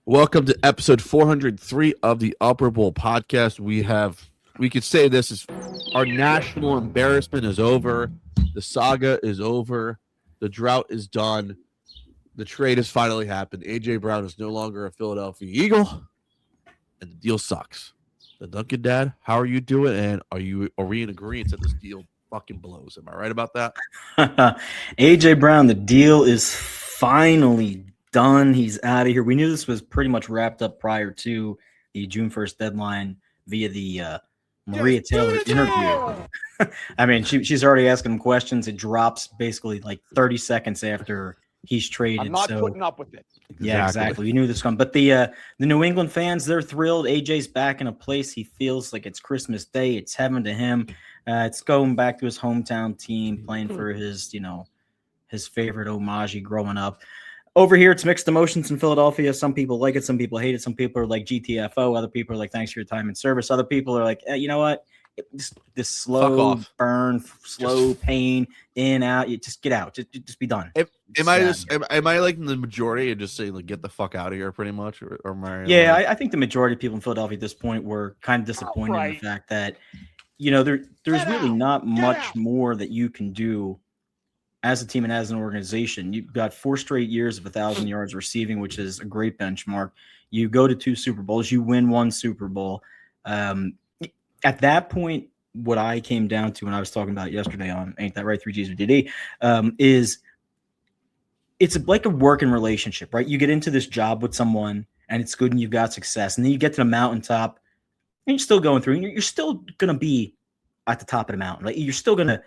Welcome to episode 403 of the Upper Bowl podcast. We could say this is our national embarrassment is over. The saga is over. The drought is done. The trade has finally happened. A.J. Brown is no longer a Philadelphia Eagle, and the deal sucks. The Duncan Dad, how are you doing? And are we in agreement that this deal fucking blows? Am I right about that? A.J. Brown, the deal is finally done. He's out of here. We knew this was pretty much wrapped up prior to the June 1st deadline via the Maria Taylor interview. I mean, she's already asking him questions. It drops basically like 30 seconds after he's traded. I'm not putting up with it. Yeah, exactly. You knew this one. But the New England fans, they're thrilled. AJ's back in a place he feels like it's Christmas Day. It's heaven to him. It's going back to his hometown team, playing for his favorite Omaji growing up. Over here, it's mixed emotions in Philadelphia. Some people like it. Some people hate it. Some people are like GTFO. Other people are like, thanks for your time and service. Other people are like, you know what? This slow burn, slow pain, in, out. You just get out. Just be done. Am I like in the majority and just saying, like, get the fuck out of here, pretty much? Or am I, I think the majority of people in Philadelphia at this point were kind of disappointed in the fact that, there's really not much more that you can do as a team and as an organization. You've got 4 straight years of 1,000 yards receiving, which is a great benchmark. You go to 2 Super Bowls, you win 1 Super Bowl. At that point, what I came down to, and I was talking about yesterday on Ain't That Right, 3Gs with DD, is it's like a working relationship, right? You get into this job with someone and it's good and you've got success. And then you get to the mountaintop and you're still going through and you're still going to be at the top of the mountain. Like, you're still going to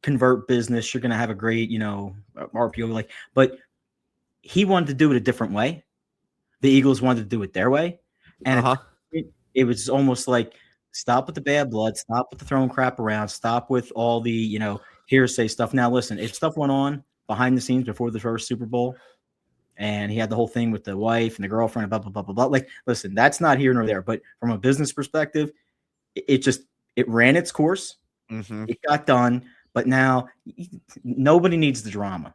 convert business. You're going to have a great, RPO. But he wanted to do it a different way. The Eagles wanted to do it their way. And it was almost like, stop with the bad blood, stop with the throwing crap around, stop with all the, hearsay stuff. Now, listen, if stuff went on behind the scenes before the first Super Bowl and he had the whole thing with the wife and the girlfriend, blah, blah, blah, blah, blah. Like, listen, that's not here nor there. But from a business perspective, it ran its course. Mm-hmm. It got done. But now nobody needs the drama.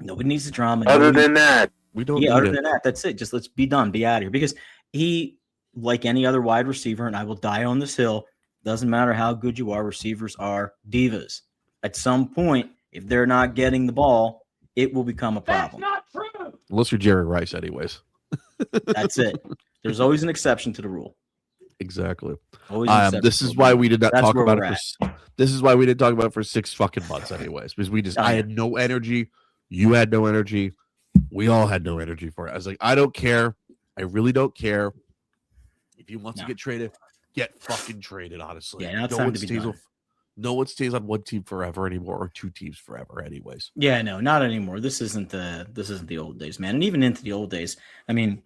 Nobody needs the drama. Other than that, we don't. Yeah, other than that, that's it. Just let's be done. Be out of here. Because he, like any other wide receiver, and I will die on this hill, doesn't matter how good you are, receivers are divas. At some point, if they're not getting the ball, it will become a problem. That's not true. Unless you're Jerry Rice, anyways. That's it. There's always an exception to the rule. Exactly. This is why we did not talk about it. This is why we didn't talk about it for 6 fucking months, anyways. Because I had no energy. You had no energy. We all had no energy for it. I was like, I don't care. I really don't care. If he wants to get traded, get fucking traded. Honestly, yeah, no one stays on one team forever anymore, or 2 teams forever, anyways. Yeah, no, not anymore. This isn't the old days, man. And even into the old days, I mean,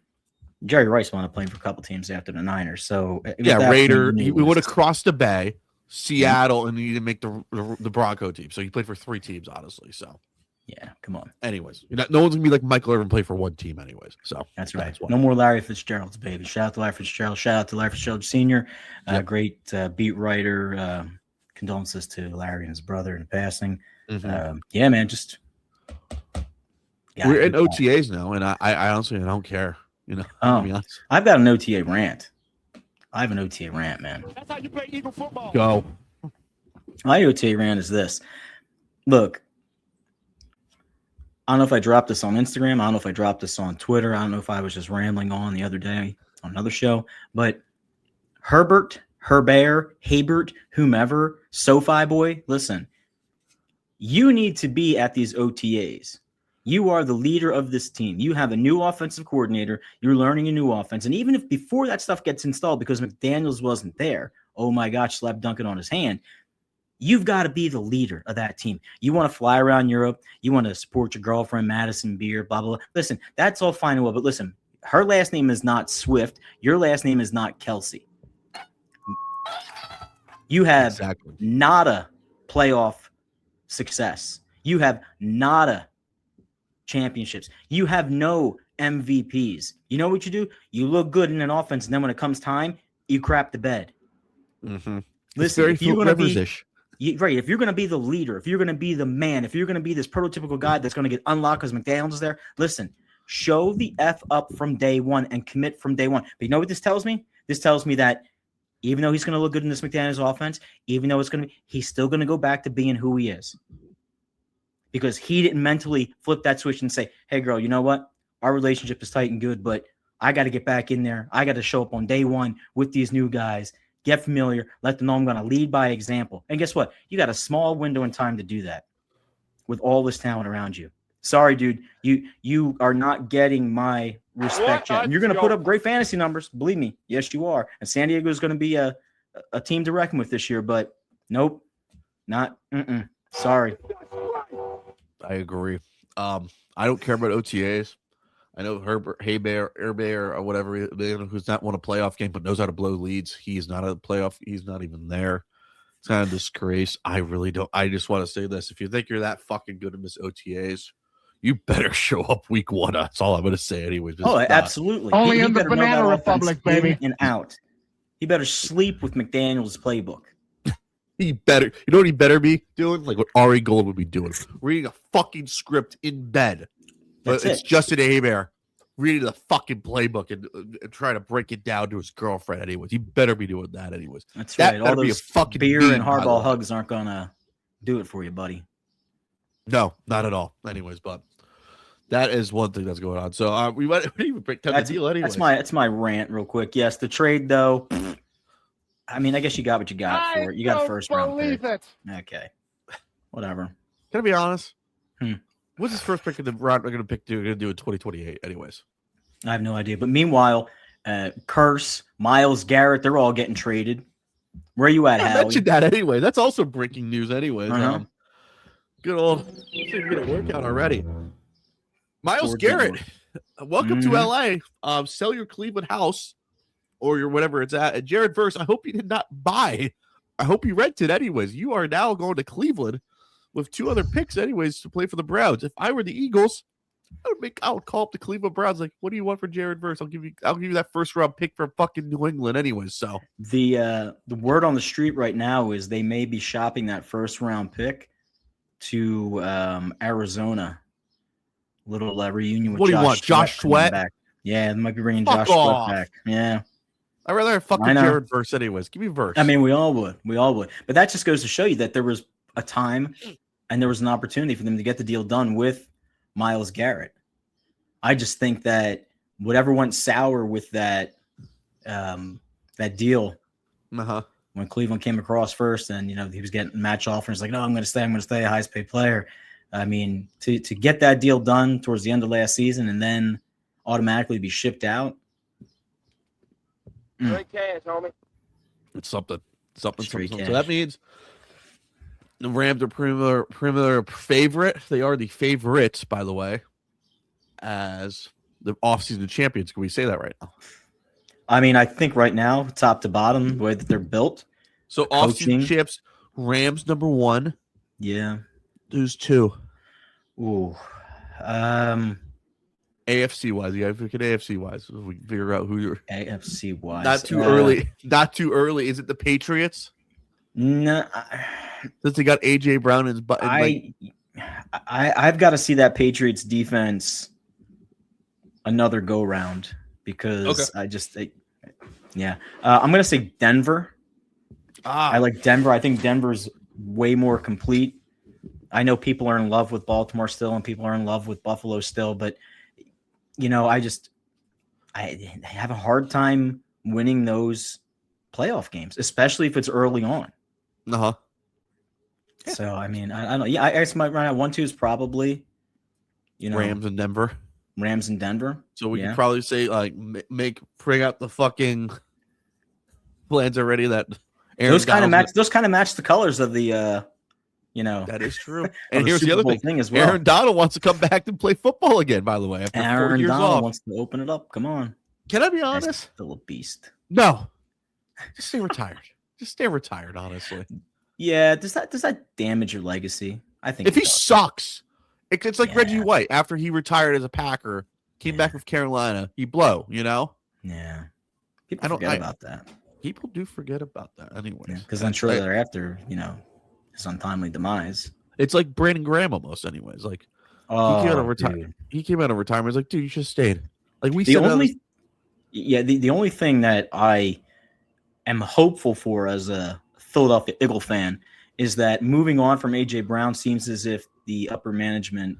Jerry Rice wound up playing for a couple teams after the Niners. So yeah, Raider. We would have crossed the Bay, Seattle, and he didn't make the Bronco team. So he played for 3 teams, honestly. So yeah, come on. Anyways, no one's gonna be like Michael Irvin play for 1 team, anyways. So that's right. No more Larry Fitzgerald's, baby. Shout out to Larry Fitzgerald. Shout out to Larry Fitzgerald Sr. Great beat writer. Condolences to Larry and his brother in passing. Mm-hmm. Yeah, man. We're in OTAs now, and I honestly don't care. I've got an OTA rant. I have an OTA rant, man. That's how you play Eagle football. Go. My OTA rant is this. Look, I don't know if I dropped this on Instagram. I don't know if I dropped this on Twitter. I don't know if I was just rambling on the other day on another show. But Herbert, whomever, SoFi boy, listen, you need to be at these OTAs. You are the leader of this team. You have a new offensive coordinator. You're learning a new offense. And even if before that stuff gets installed, because McDaniels wasn't there, oh my gosh, slap Duncan on his hand, you've got to be the leader of that team. You want to fly around Europe. You want to support your girlfriend, Madison Beer, blah, blah, blah. Listen, that's all fine and well. But listen, her last name is not Swift. Your last name is not Kelsey. You have nada playoff success. You have nada championships. You have no MVPs. You know what you do? You look good in an offense, and then when it comes time, you crap the bed. Mm-hmm. Listen, if you're going to be if you're going to be the leader, if you're going to be the man, if you're going to be this prototypical guy that's going to get unlocked because McDaniels is there, listen, Show the F up from day one and commit from day one. But you know what this tells me? This tells me that even though he's going to look good in this McDaniels offense, even though he's still going to go back to being who he is. Because he didn't mentally flip that switch and say, hey, girl, you know what? Our relationship is tight and good, but I got to get back in there. I got to show up on day one with these new guys, get familiar, let them know I'm going to lead by example. And guess what? You got a small window in time to do that with all this talent around you. Sorry, dude. You are not getting my respect yet. And you're going to put up great fantasy numbers. Believe me. Yes, you are. And San Diego is going to be a team to reckon with this year, but nope. Not. Sorry. I agree. I don't care about OTAs. I know Herbert Haybear or whatever, who's not won a playoff game but knows how to blow leads. He's not a playoff. He's not even there. It's kind of a disgrace. I really don't. I just want to say this. If you think you're that fucking good at Miss OTAs, you better show up week one. That's all I'm going to say anyways. Oh, absolutely. Only in the Banana Republic, baby. In and out. He better sleep with McDaniel's playbook. He better. You know what he better be doing? Like what Ari Gold would be doing. Reading a fucking script in bed. But it's Justin Hebert reading the fucking playbook and trying to break it down to his girlfriend anyways. He better be doing that anyways. That's that right. All those fucking beer and hardball hugs aren't going to do it for you, buddy. No, not at all. Anyways, but that is one thing that's going on. So we didn't even break down the deal anyways. That's my rant real quick. Yes, the trade though. I mean, I guess you got what you got for it. You got a first round pick. Okay. Whatever. Can I be honest? What's his first pick in the round? We're going to do in 2028, anyways. I have no idea. But meanwhile, Curse, Myles Garrett, they're all getting traded. Where are you at, Howie? I mentioned that anyway. That's also breaking news, anyways. Good old. Get a workout already. Myles Garrett, welcome to LA. Sell your Cleveland house or your whatever it's at. And Jared Verse, I hope you did not buy. I hope you rented, anyways. You are now going to Cleveland with 2 other picks, anyways, to play for the Browns. If I were the Eagles, I would call up the Cleveland Browns. Like, what do you want for Jared Verse? I'll give you that first round pick for fucking New England, anyways. So the word on the street right now is they may be shopping that first round pick to Arizona. Little reunion with. What do you want, Josh Sweat? Back. Yeah, they might be bringing Josh Sweat back. Yeah. I'd rather have fucking Jared Verse, anyways. Give me Verse. I mean, we all would. But that just goes to show you that there was a time and there was an opportunity for them to get the deal done with Myles Garrett. I just think that whatever went sour with that deal when Cleveland came across first, and he was getting match offers like, no, I'm going to stay a highest paid player. I mean, to get that deal done towards the end of last season and then automatically be shipped out. Great cash, homie. It's something. So that means the Rams are premier favorite. They are the favorites, by the way, as the offseason champions. Can we say that right now? I mean, I think right now, top to bottom, the way that they're built. So offseason champs, Rams number 1. Yeah. Who's 2? Ooh. AFC wise, you have to look at AFC wise. We figure out who you're. AFC wise. Not too early. Not too early. Is it the Patriots? No. Since they got AJ Brown in his butt. I've got to see that Patriots defense another go round because I'm going to say Denver. I like Denver. I think Denver's way more complete. I know people are in love with Baltimore still and people are in love with Buffalo still, but I have a hard time winning those playoff games, especially if it's early on. Yeah. So, I mean, I don't know. Yeah, I guess my 1-2 is probably, Rams and Denver. So we can probably say, like, bring out the fucking plans already that Aaron those kind of match the colors of the, That is true. And here's the other thing as well. Aaron Donald wants to come back and play football again, by the way. After Aaron 4 years Donald off. wants to open it up. Come on. Can I be honest? Still a beast. No. Just stay retired. Just stay retired, honestly. Yeah. Does that damage your legacy? I think if he sucks, it's like Reggie White after he retired as a Packer, came back with Carolina, he blow, Yeah. People forget about that. People do forget about that anyways. Because I'm sure they're after, his untimely demise. It's like Brandon Graham almost anyways. Like Oh, came out of retirement. dude. He came out of retirement. He's like, dude, you should have stayed. Like we The said, only, the only thing that I am hopeful for as a Philadelphia Eagle fan is that moving on from AJ Brown seems as if the upper management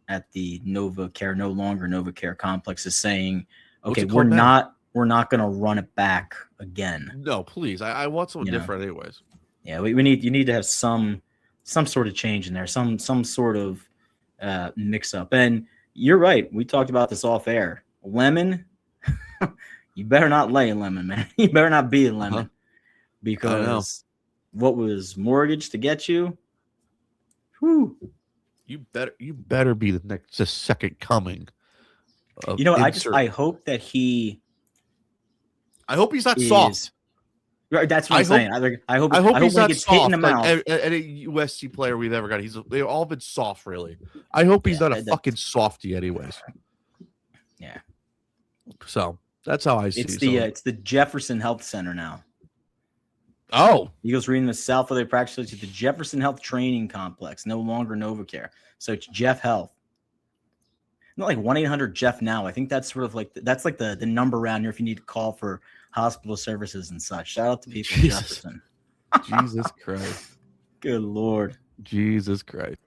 at the NovaCare, no longer NovaCare complex, is saying, What's okay, it we're called now? not going to run it back again. no, please. I want something You know. different, anyways. Yeah, you need to have some sort of change in there, some sort of mix up. And you're right. We talked about this off air. Lemon, you better not lay a lemon, man. You better not be a lemon because what was mortgaged to get you? Whew. You better be the second coming. Of I hope that he. I hope he's not soft. Right, that's what I'm saying. I hope he's when not he gets hit in the soft. mouth. Like any USC player we've ever got, they've all been soft, really. I hope he's not a fucking softie, anyways. Yeah. So that's how I see it. It's the Jefferson Health Center now. Oh, Eagles reading the South of their practice to the Jefferson Health Training Complex, no longer NovaCare. So it's Jeff Health. Not like 1-800-JEFF now. I think that's sort of like the number around here if you need to call for hospital services and such. Shout out to people in Jefferson. Jesus Christ. Good Lord. Jesus Christ.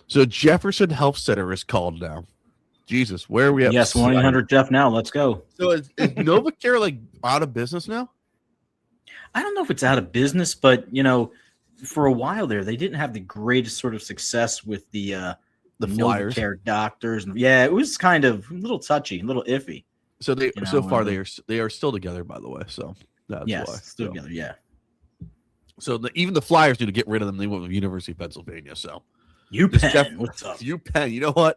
So Jefferson Health Center is called now. Jesus, where are we at? Yes, 1-800-JEFF now. Let's go. So is NovaCare like out of business now? I don't know if it's out of business, but for a while there, they didn't have the greatest sort of success with the Flyers, NovaCare doctors. Yeah, it was kind of a little touchy, a little iffy. So they they are still together, by the way. So that's why still together. Yeah. So even the Flyers need to get rid of them. They went with University of Pennsylvania. So UPenn, what's up? UPenn. You know what?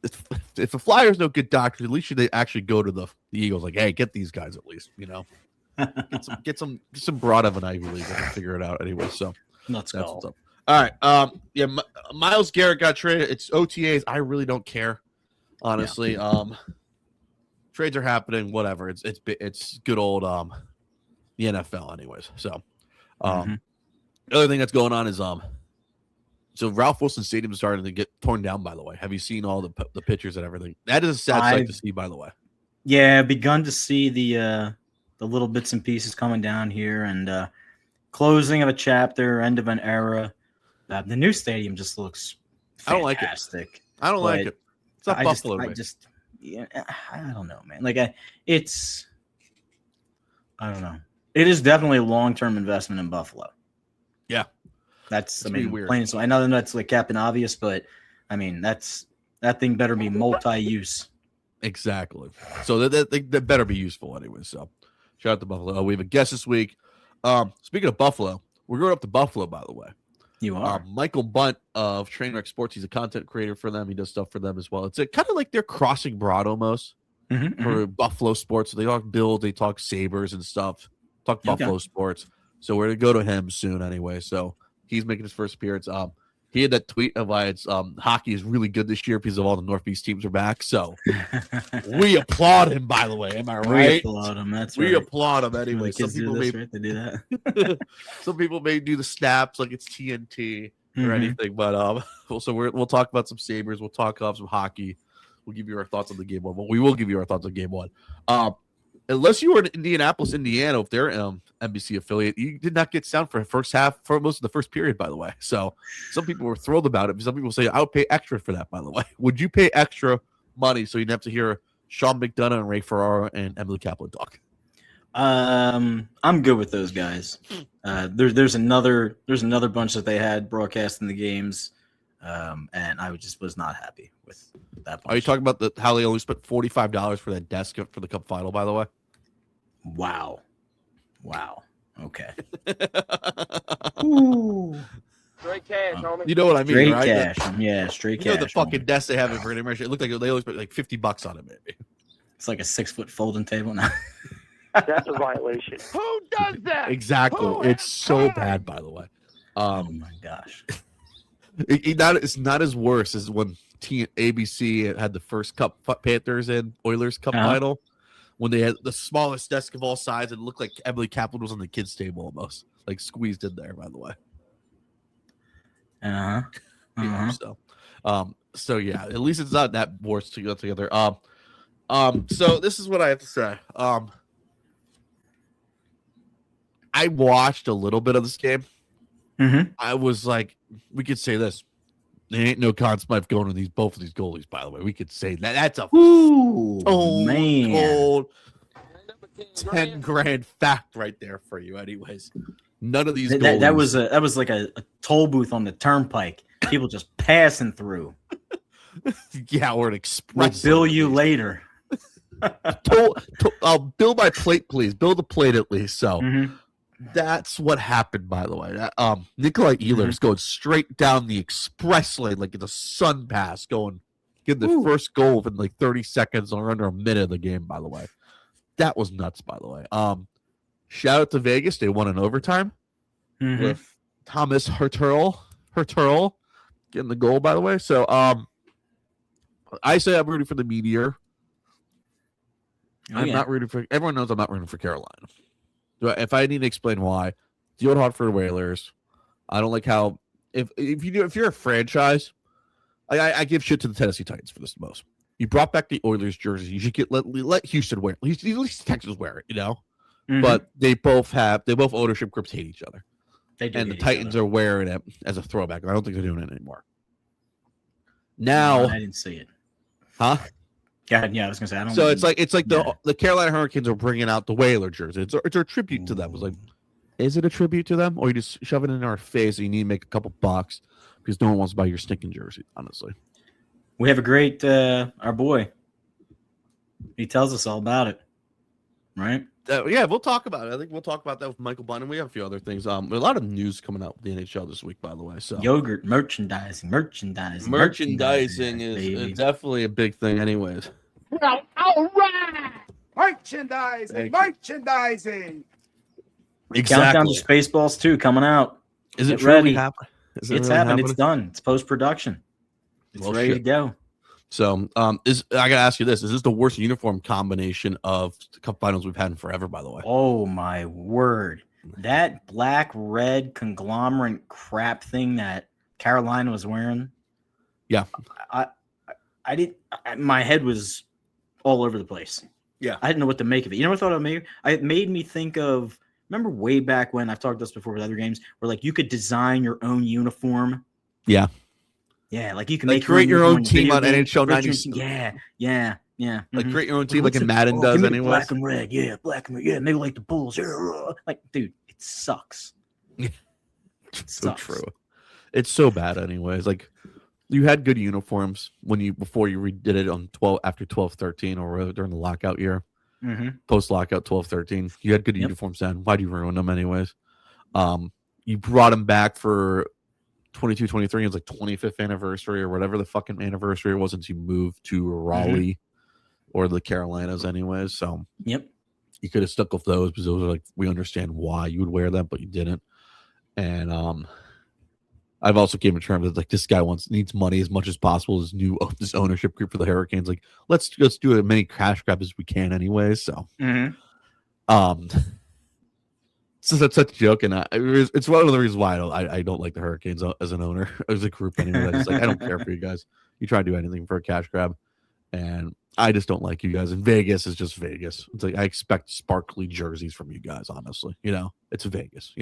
If the Flyers don't get doctors, at least they actually go to the Eagles. Like, hey, get these guys at least. Get some broad of an Ivy League and figure it out anyway. So let's that's go. What's up. All right. Myles Garrett got traded. It's OTAs. I really don't care, honestly. Yeah. Trades are happening. Whatever. It's good old the NFL, anyways. So, the other thing that's going on is so Ralph Wilson Stadium is starting to get torn down. By the way, have you seen all the pictures and everything? That is a sad sight to see. By the way, yeah, begun to see the little bits and pieces coming down here and closing of a chapter, end of an era. The new stadium just looks fantastic. I don't like it. It's not Buffalo. I don't know, man. Like I don't know. It is definitely a long-term investment in Buffalo. Yeah, that's weird. Plain so I know that's like Captain Obvious, but I mean that thing better be multi-use. Exactly. So that better be useful anyway. So shout out to Buffalo. We have a guest this week. Speaking of Buffalo, we're going up to Buffalo, by the way. You are. Michael Bunt of Trainwreck Sports. He's a content creator for them. He does stuff for them as well. It's kind of like they're crossing broad almost for Buffalo sports. So they talk Bills, they talk Sabres and stuff. Talk Buffalo sports. So we're going to go to him soon anyway. So he's making his first appearance. He had that tweet of why it's hockey is really good this year because of all the Northeast teams are back. So we applaud him, by the way. Am I right? We applaud him. That's right. We applaud him anyway. Some people may do that. Some people may do the snaps like it's TNT or anything, but so we'll talk about some Sabres. We'll talk some hockey. We'll give you our thoughts on the game one. Well, we will give you our thoughts on game one. Unless you were in Indianapolis, Indiana, if they're NBC affiliate, you did not get sound for most of the first period, by the way. So some people were thrilled about it. Some people say, I would pay extra for that, by the way. Would you pay extra money so you'd have to hear Sean McDonough and Ray Ferraro and Emily Kaplan talk? I'm good with those guys. There's another bunch that they had broadcasting the games, and I was not happy with that bunch. Are you talking about how they only spent $45 for that desk for the Cup final, by the way? Wow. Okay. Ooh. Straight cash, homie. You know what I mean, straight right? Cash. Yeah, straight cash. You know the fucking desk they have in Virginia. It looked like they only spent like $50 on it, maybe. It's like a 6-foot folding table now. That's a violation. Who does that? Exactly. It's so bad, by the way. Oh my gosh. It's not as worse as when ABC had the first Cup Panthers and Oilers Cup final, when they had the smallest desk of all sizes and it looked like Emily Kaplan was on the kids' table almost, like squeezed in there. By the way. Uh-huh. Yeah, so So yeah, at least it's not that worse to go together. So this is what I have to say. I watched a little bit of this game. Mm-hmm. I was like, we could say this. There ain't no Conn Smythe going to both of these goalies, by the way. We could say that. That's a man. 10 grand fact right there for you, anyways. None of these goalies. That was like a toll booth on the turnpike. People just passing through. Yeah, or an express. We'll bill you later. I'll bill my plate, please. Bill the plate at least. So Mm-hmm. that's what happened, by the way. Nikolai Ehlers going straight down the express lane like it's a sun pass, getting the first goal within like 30 seconds or under a minute of the game, by the way. That was nuts, by the way. Shout out to Vegas. They won in overtime with Thomas Hertel getting the goal, by the way. So I say I'm rooting for the Meteor. I'm not rooting for. Everyone knows I'm not rooting for Carolina. If I need to explain why, the old Hartford Whalers. I don't like how if you're a franchise, I give shit to the Tennessee Titans for this the most. You brought back the Oilers jersey. You should let Houston wear it. At least Texas wear it, you know. Mm-hmm. But they both ownership groups hate each other. They do, and the Titans are wearing it as a throwback. I don't think they're doing it anymore. Now I didn't see it. Huh? Yeah, I was gonna say I don't. So it's like the Carolina Hurricanes are bringing out the Whaler jersey. It's a tribute to them. It's like, is it a tribute to them, or you just shove it in our face and you need to make a couple bucks because no one wants to buy your stinking jersey? Honestly, we have a great our boy. He tells us all about it, right? Yeah, we'll talk about it. I think we'll talk about that with Michael Bunn, and we have a few other things. A lot of news coming out with the NHL this week, by the way. So yogurt merchandising is definitely a big thing, anyways. Well, all right. Merchandising. Exactly. Countdown to Spaceballs 2 coming out. Is it ready? Really happening? It's happening. It's done. It's post-production. It's ready to go. So, I gotta ask you this: is this the worst uniform combination of the Cup Finals we've had in forever? By the way. Oh my word! That black-red conglomerate crap thing that Carolina was wearing. Yeah, I did. My head was all over the place. Yeah, I didn't know what to make of it. You know what I thought it made? It made me think of. Remember way back when I've talked this before with other games, where like you could design your own uniform. Yeah. Yeah, like you can create your own team on NHL 90s. Yeah. Like create your own team, like in Madden does, anyway. Black and red, maybe like the Bulls. Like, dude, it sucks. So true. It's so bad, anyways. Like, you had good uniforms before you redid it on after 12-13 or during the lockout year, post lockout 12-13. You had good uniforms then. Why do you ruin them, anyways? You brought them back for 22-23. It was like 25th anniversary or whatever the fucking anniversary it was since you moved to Raleigh or the Carolinas, anyways. So you could have stuck with those because those are like, we understand why you would wear them, but you didn't. And I've also came to terms that like this guy needs money as much as possible. This ownership group for the Hurricanes, like let's do as many cash grabs as we can, anyways. So so that's such a joke, and it's one of the reasons why I don't like the Hurricanes as an owner, as a group anyway. It's like I don't care for you guys. You try to do anything for a cash grab, and I just don't like you guys. And Vegas is just Vegas. It's like I expect sparkly jerseys from you guys. Honestly, it's Vegas.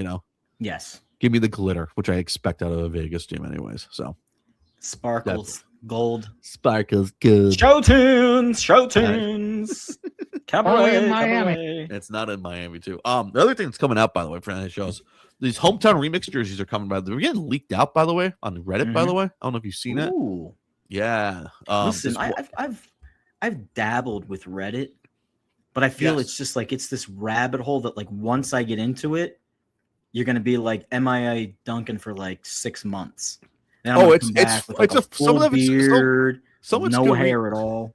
Yes. Give me the glitter, which I expect out of a Vegas team, anyways. So sparkles, gold, sparkles, good. Show tunes. Cabaret, in Miami. It's not in Miami too. The other thing that's coming out, by the way, for any shows, these hometown remix jerseys are coming by. They're getting leaked out, by the way, on Reddit. By the way, I don't know if you've seen it. Yeah. Listen, I've dabbled with Reddit, but I feel it's just like it's this rabbit hole that like once I get into it, you're gonna be like MIA Duncan for like 6 months. Then it's a full beard, no hair at all.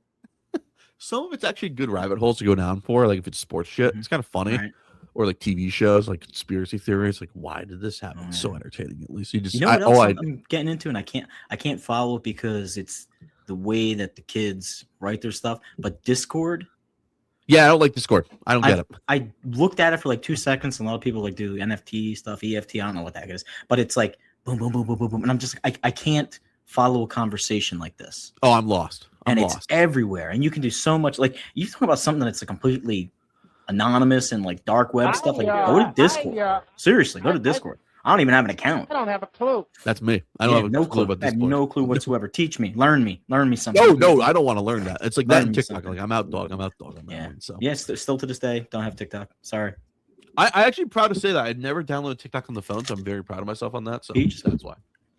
Some of it's actually good rabbit holes to go down for, like if it's sports shit, it's kind of funny, or like TV shows, like conspiracy theories, like why did this happen? It's so entertaining. At least I'm getting into, and I can't follow it because it's the way that the kids write their stuff. But Discord, I don't like Discord. I don't get it. I looked at it for like 2 seconds, and a lot of people like do NFT stuff, EFT. I don't know what that is, but it's like boom, boom, boom, boom, boom, boom, and I'm just I can't follow a conversation like this. Oh, I'm lost. I'm It's lost. everywhere, and you can do so much. Like, you talk about something that's a completely anonymous and like dark web stuff. Like, go to Discord. Seriously, go to Discord. I don't even have an account. I don't have a clue. That's me. I don't have no clue about I this. have no clue whatsoever. Teach me. Learn me something. No, I don't want to learn that. It's like that Learn in me TikTok. something. Like I'm out, dog. I'm out, dog. I'm Yeah. out. So Yes, still to this day, don't have TikTok. Sorry. I actually proud to say that I never downloaded TikTok on the phone, so I'm very proud of myself on that. So Peach. that's why.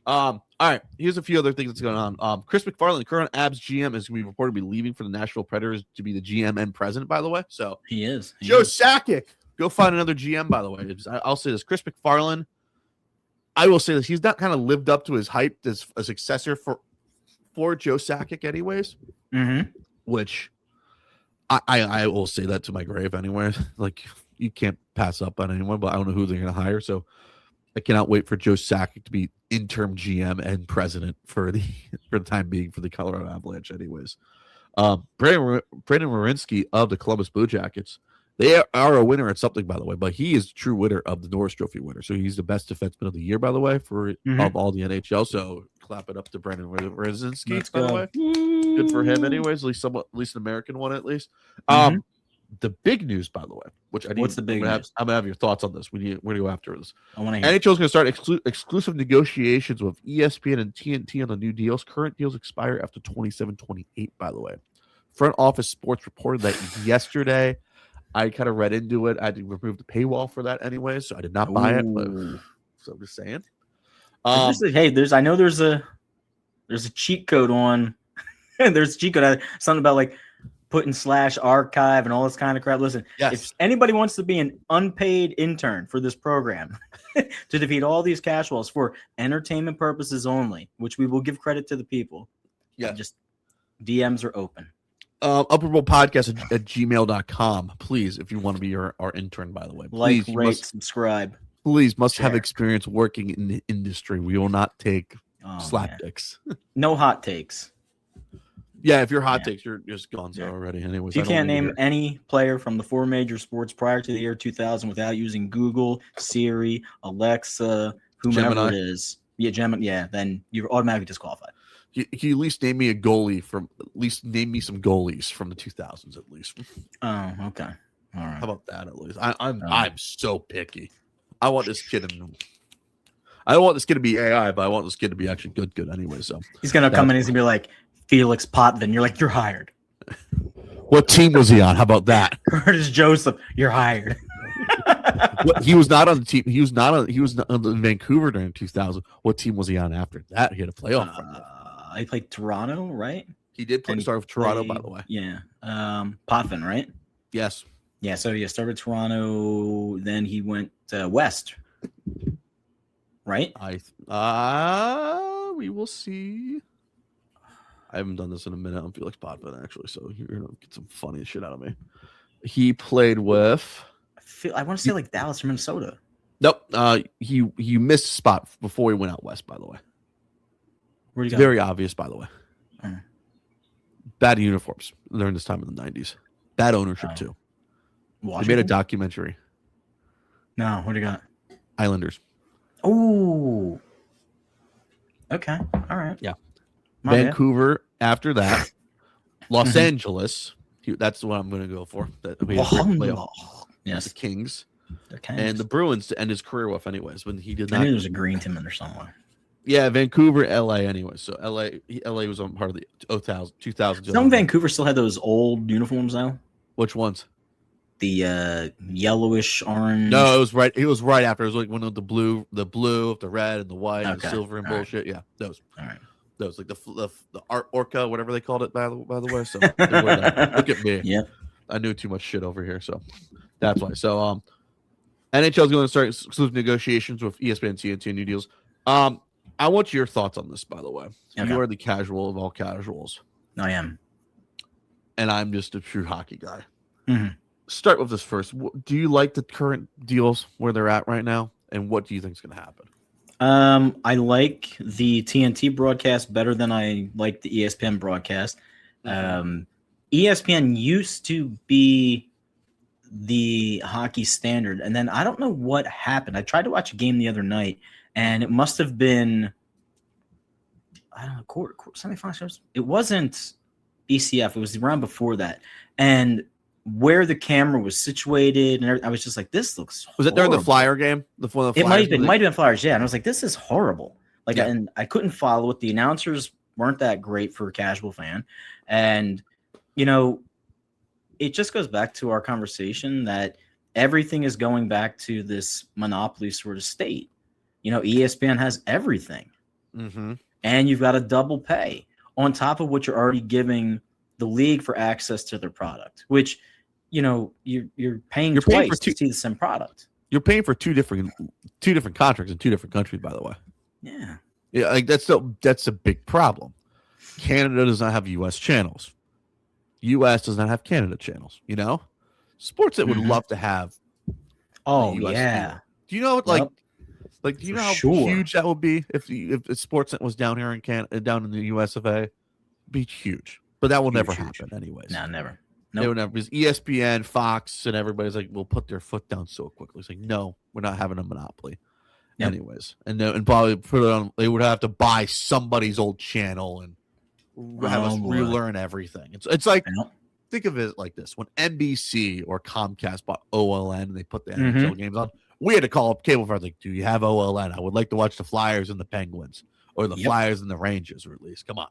All right. Here's a few other things that's going on. Chris McFarland, the current Abs GM, is going to be reported to be leaving for the Nashville Predators to be the GM and president. By the way, so He is. Joe Sakic, go find another GM. By the way, I'll say this: Chris McFarland. I will say this: he's not kind of lived up to his hype as a successor for Joe Sakic, anyways. Mm-hmm. Which I will say that to my grave, anyway. Like you can't pass up on anyone, but I don't know who they're going to hire. So I cannot wait for Joe Sakic to be interim GM and president for the time being for the Colorado Avalanche, anyways. Brandon Werenski of the Columbus Blue Jackets. They are a winner at something, by the way, but he is a true winner of the Norris Trophy winner. So he's the best defenseman of the year, by the way, of all the NHL. So clap it up to Brandon Werenski, by the way. Good for him, anyways. At least an American one, at least. The big news, by the way, which I need. What's the big news? I'm gonna have your thoughts on this. Where do you go after this? I want to hear. NHL is going to start exclusive negotiations with ESPN and TNT on the new deals. Current deals expire after 27-28, by the way. Front Office Sports reported that yesterday. I kind of read into it. I had to remove the paywall for that anyway, so I did not buy it. But so I'm just saying. Hey, I know there's a cheat code on. There's a cheat code. Something about like putting /archive and all this kind of crap. Listen, if anybody wants to be an unpaid intern for this program to defeat all these cash walls for entertainment purposes only, which we will give credit to the people. Yeah, just DMs are open. Upperbowl.podcast at gmail.com. Please, if you want to be our intern, by the way. Please, rate, subscribe. Please must have experience working in the industry. We will not take slapdicks. No hot takes. Yeah, if you're hot takes, you're just gone already. Anyways, you can't name any player from the 4 major sports prior to the year 2000 without using Google, Siri, Alexa, whomever Gemini. it is. Yeah, Gemini. Yeah, then you're automatically disqualified. Can you at least name me a goalie name me some goalies from the 2000s at least? Oh, okay. All right. How about that at least? I'm so picky. I want this kid I don't want this kid to be AI, but I want this kid to be actually good anyway. So he's gonna come in and he's gonna be like Felix Potvin. You're like, you're hired. What team was he on? How about that? Curtis Joseph, you're hired. He was not on the team. He was on Vancouver during 2000. What team was he on after that? He had a playoff run. He played Toronto, right? He did start with Toronto, by the way. Yeah. Potvin, right? Yes. Yeah, so he started Toronto, then he went west. Right? We will see. I haven't done this in a minute on Felix Potvin, actually, so you're gonna get some funny shit out of me. He played with I want to say like Dallas or Minnesota. Nope. He missed a spot before he went out west, by the way. Where'd he go? Very obvious, by the way. Bad uniforms during this time in the 90s. Bad ownership, too. Washington? They made a documentary. No, what do you got? Islanders. Oh. Okay. All right. Yeah. Vancouver after that. Los Angeles. That's what I'm going to go for. Yes. The Kings. And the Bruins to end his career with, anyways, when he did not. I knew there was a green team in there somewhere. Yeah, Vancouver, LA, anyway. So LA was on part of the 2000. Some Vancouver still had those old uniforms now. Which ones? The yellowish orange. No, it was right. It was right after. It was like one of the blue, the red, and the white, and the silver and bullshit. Yeah, those. All right. Those like the art orca, whatever they called it. By the way, so look at me. Yeah, I knew too much shit over here, so that's why. So NHL is going to start exclusive negotiations with ESPN, TNT, new deals. I want your thoughts on this, by the way. Okay. You are the casual of all casuals. I am. And I'm just a true hockey guy. Mm-hmm. Start with this first. Do you like the current deals where they're at right now? And what do you think is going to happen? I like the TNT broadcast better than I like the ESPN broadcast. ESPN used to be the hockey standard. And then I don't know what happened. I tried to watch a game the other night. And it must have been I don't know, semifinals. It wasn't ECF. It was the round before that, and where the camera was situated, and I was just like, "This looks." Was it during the Flyer game? It might have been Flyers, yeah. And I was like, "This is horrible." Like, Yeah. and I couldn't follow it. The announcers weren't that great for a casual fan, and it just goes back to our conversation that everything is going back to this monopoly sort of state. ESPN has everything, and you've got to double pay on top of what you're already giving the league for access to their product, which you're paying twice to see the same product. You're paying for two different contracts in two different countries, by the way. Yeah, like that's a big problem. Canada does not have U.S. channels. U.S. does not have Canada channels. Sports that would love to have. Oh yeah. Do you know do you know how huge that would be if Sportsnet was down here in Canada, down in the U.S. of A? It'd be huge, but that will never happen, anyways. No, never. They would never, because ESPN, Fox, and everybody's like, we'll put their foot down so quickly. It's like, no, we're not having a monopoly. Yep. Anyways, and probably put it on. They would have to buy somebody's old channel and have us relearn everything. It's like, think of it like this: when NBC or Comcast bought OLN and they put the NHL games on, we had to call up cable providers like, "Do you have OLN? I would like to watch the Flyers and the Penguins, or the Flyers and the Rangers, or at least come on."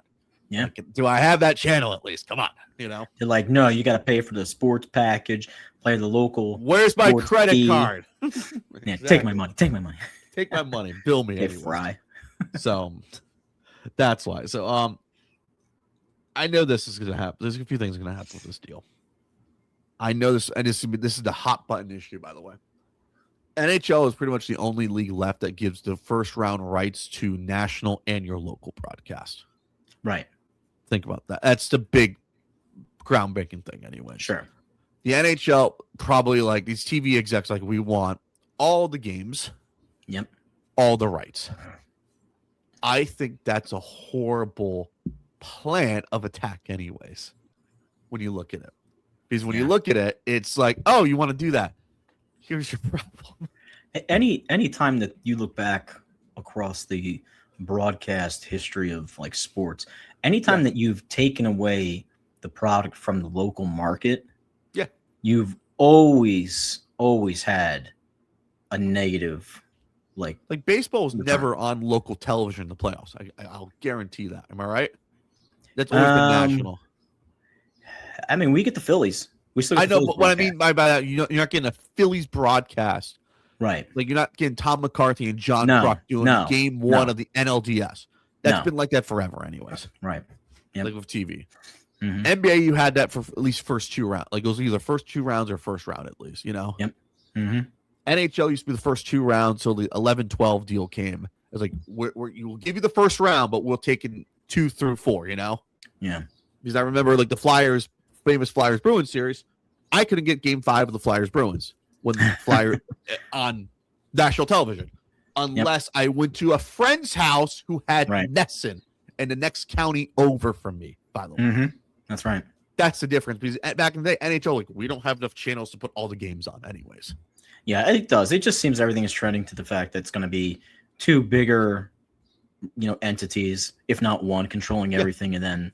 Yeah. Do I have that channel at least? Come on. They're like, no, you got to pay for the sports package, play the local. Where's my credit card? Yeah, take my money. Take my money. Take my money. Bill me. Fry. So that's why. So I know this is going to happen. There's a few things going to happen with this deal. I know this, and this is the hot button issue, by the way. NHL is pretty much the only league left that gives the first round rights to national and your local broadcast. Right. Think about that. That's the big groundbreaking thing anyway. Sure. The NHL probably like these TV execs like, we want all the games. Yep. All the rights. I think that's a horrible plan of attack anyways when you look at it. Because when you look at it, it's like, oh, you want to do that. Here's your problem. Any time that you look back across the broadcast history of like sports, anytime that you've taken away the product from the local market, you've always had a negative like baseball was never on local television in the playoffs. I'll guarantee that. Am I right? That's always been national. I mean, we get the Phillies. We still I know, but what I mean by that, you're not getting a Phillies broadcast. Right. Like you're not getting Tom McCarthy and John Kruk doing game one of the NLDS. That's been like that forever anyways. Right. Yep. Like with TV. NBA, you had that for at least first two rounds. Like it was either first two rounds or first round at least, Yep. NHL used to be the first two rounds, so the 11-12 deal came. It was like, we'll give you the first round, but we'll take in 2 through 4, Yeah. Because I remember like the Flyers, famous Flyers Bruins series, I couldn't get game 5 of the Flyers Bruins when the Flyers on national television, unless I went to a friend's house who had Nesson and the next county over from me, by the way. That's right. That's the difference, because back in the day, NHL, like, we don't have enough channels to put all the games on anyways. Yeah, it does. It just seems everything is trending to the fact that it's going to be two bigger, entities, if not one, controlling everything and then,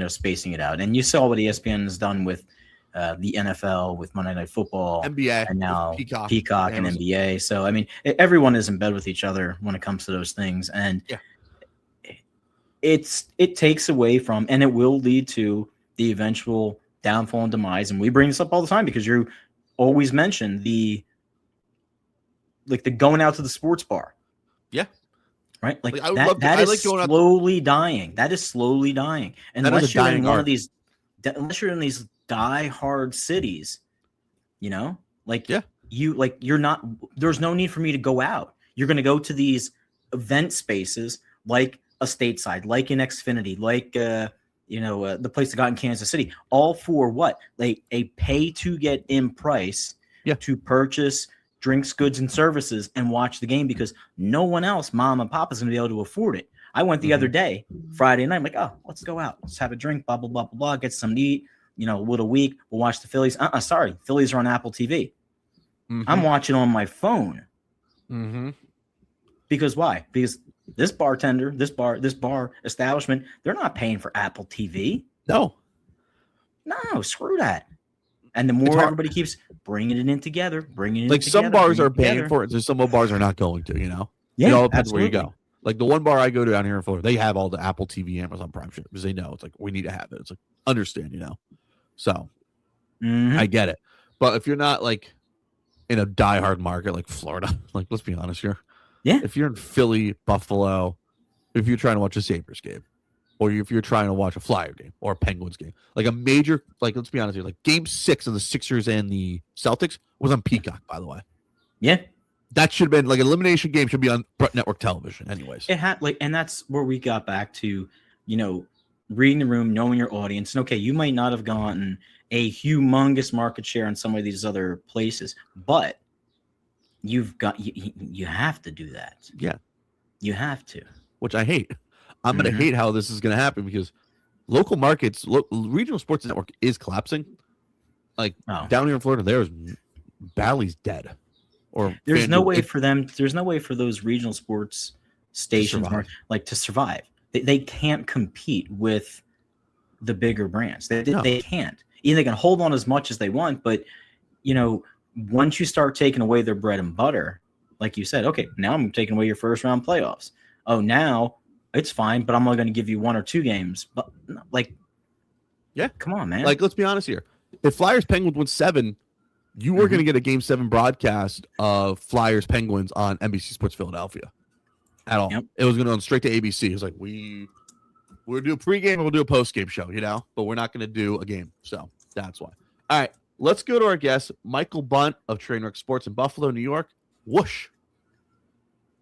spacing it out. And you saw what ESPN has done with the NFL, with Monday Night Football, NBA, and now Peacock and NBA. So, I mean, everyone is in bed with each other when it comes to those things. And it takes away from, and it will lead to the eventual downfall and demise. And we bring this up all the time because you always mention the going out to the sports bar. Yeah. Right? That is slowly dying. That is slowly dying. And unless you're in one of these, unless you're in these die-hard cities, you're not, there's no need for me to go out. You're going to go to these event spaces like a Stateside, like in Xfinity, like, the place that got in Kansas City, all for what? Like a pay to get in price to purchase drinks, goods, and services and watch the game because no one else, mom and pop, is going to be able to afford it. I went the other day, Friday night, I'm like, oh, let's go out. Let's have a drink, blah, blah, blah, blah, blah, get some to eat, a little week. We'll watch the Phillies. Sorry, Phillies are on Apple TV. I'm watching on my phone. Because why? Because this bartender, this bar establishment, they're not paying for Apple TV. No. No, screw that. And the more everybody keeps bringing it in together, like some bars are paying for it, so some bars are not going to. Yeah, it all depends absolutely. where you go. Like the one bar I go to down here in Florida, they have all the Apple TV, Amazon Prime shit because they know it's like we need to have it. It's like understand, So I get it, but if you're not like in a diehard market like Florida, like let's be honest here, if you're in Philly, Buffalo, if you're trying to watch a Sabres game, or if you're trying to watch a Flyer game or a Penguins game, like a major, like let's be honest here, like Game 6 of the Sixers and the Celtics was on Peacock, by the way. Yeah. That should have been like an elimination game should be on network television anyways. It had and that's where we got back to, reading the room, knowing your audience. And okay, you might not have gotten a humongous market share in some of these other places, but you have to do that. Yeah. You have to. Which I hate. I'm going to hate how this is going to happen because local markets, regional sports network is collapsing. Like down here in Florida, there's Bally's dead. Or there's no way for those regional sports stations to survive. They can't compete with the bigger brands. They can't. Either they can hold on as much as they want, but once you start taking away their bread and butter, like you said, okay, now I'm taking away your first round playoffs. Oh, now it's fine, but I'm only going to give you 1 or 2 games. But come on, man. Like, let's be honest here. If Flyers Penguins win 7, you were going to get a Game 7 broadcast of Flyers Penguins on NBC Sports Philadelphia. At all. Yep. It was going to go straight to ABC. It was like we'll do a pregame and we'll do a postgame show, but we're not going to do a game. So that's why. All right, let's go to our guest, Michael Bunt of Trainwreck Sports in Buffalo, New York. Whoosh.